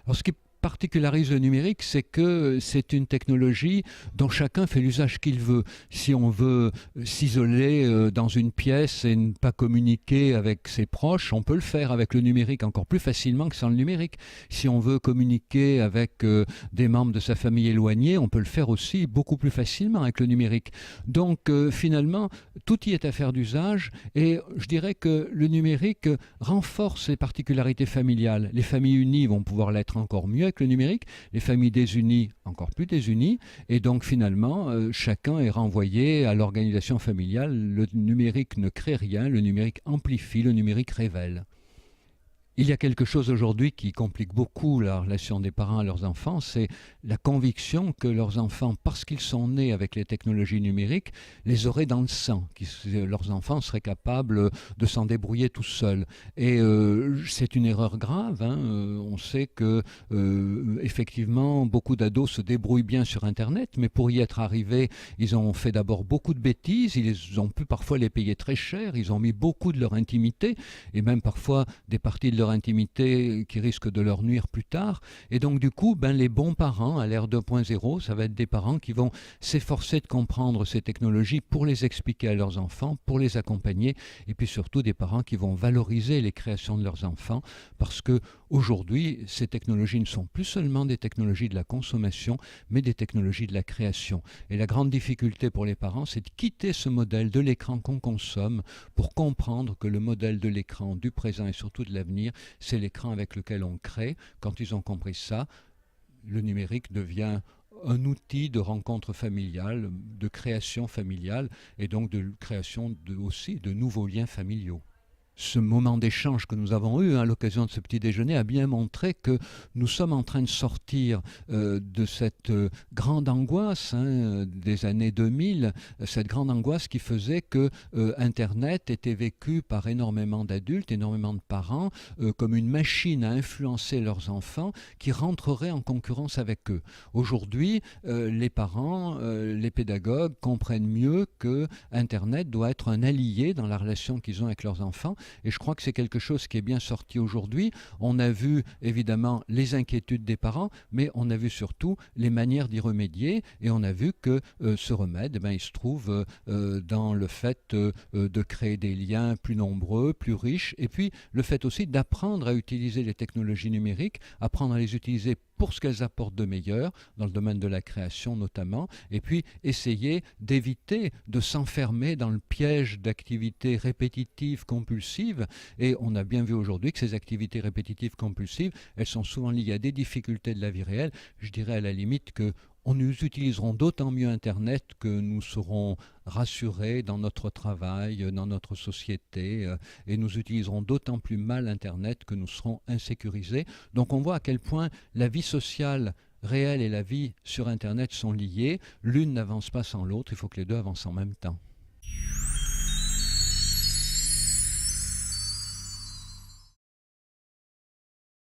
Alors, ce qui particularise le numérique, c'est que c'est une technologie dont chacun fait l'usage qu'il veut. Si on veut s'isoler dans une pièce et ne pas communiquer avec ses proches, on peut le faire avec le numérique encore plus facilement que sans le numérique. Si on veut communiquer avec des membres de sa famille éloignés, on peut le faire aussi beaucoup plus facilement avec le numérique. Donc finalement, tout y est affaire d'usage et je dirais que le numérique renforce les particularités familiales. Les familles unies vont pouvoir l'être encore mieux avec le numérique, les familles désunies encore plus désunies, et donc finalement, chacun est renvoyé à l'organisation familiale. Le numérique ne crée rien, le numérique amplifie, le numérique révèle. Il y a quelque chose aujourd'hui qui complique beaucoup la relation des parents à leurs enfants, c'est la conviction que leurs enfants, parce qu'ils sont nés avec les technologies numériques, les auraient dans le sang, que leurs enfants seraient capables de s'en débrouiller tout seuls. Et c'est une erreur grave, hein. On sait que effectivement beaucoup d'ados se débrouillent bien sur Internet, mais pour y être arrivés, ils ont fait d'abord beaucoup de bêtises, ils ont pu parfois les payer très cher, ils ont mis beaucoup de leur intimité, et même parfois des parties de leur intimité qui risquent de leur nuire plus tard. Et donc du coup, les bons parents à l'ère 2.0, ça va être des parents qui vont s'efforcer de comprendre ces technologies pour les expliquer à leurs enfants, pour les accompagner, et puis surtout des parents qui vont valoriser les créations de leurs enfants, parce que aujourd'hui, ces technologies ne sont plus seulement des technologies de la consommation, mais des technologies de la création. Et la grande difficulté pour les parents, c'est de quitter ce modèle de l'écran qu'on consomme pour comprendre que le modèle de l'écran du présent et surtout de l'avenir, c'est l'écran avec lequel on crée. Quand ils ont compris ça, le numérique devient un outil de rencontre familiale, de création familiale et donc de création aussi de nouveaux liens familiaux. Ce moment d'échange que nous avons eu à l'occasion de ce petit déjeuner a bien montré que nous sommes en train de sortir de cette grande angoisse des années 2000, cette grande angoisse qui faisait que Internet était vécu par énormément d'adultes, énormément de parents, comme une machine à influencer leurs enfants qui rentreraient en concurrence avec eux. Aujourd'hui, les parents, les pédagogues comprennent mieux que Internet doit être un allié dans la relation qu'ils ont avec leurs enfants. Et je crois que c'est quelque chose qui est bien sorti aujourd'hui. On a vu évidemment les inquiétudes des parents, mais on a vu surtout les manières d'y remédier. Et on a vu que ce remède, il se trouve dans le fait de créer des liens plus nombreux, plus riches, et puis le fait aussi d'apprendre à utiliser les technologies numériques, apprendre à les utiliser pour ce qu'elles apportent de meilleur, dans le domaine de la création notamment, et puis essayer d'éviter de s'enfermer dans le piège d'activités répétitives, compulsives. Et on a bien vu aujourd'hui que ces activités répétitives, compulsives, elles sont souvent liées à des difficultés de la vie réelle. Je dirais à la limite que nous utiliserons d'autant mieux Internet que nous serons rassurés dans notre travail, dans notre société, et nous utiliserons d'autant plus mal Internet que nous serons insécurisés. Donc on voit à quel point la vie sociale réelle et la vie sur Internet sont liées. L'une n'avance pas sans l'autre, il faut que les deux avancent en même temps.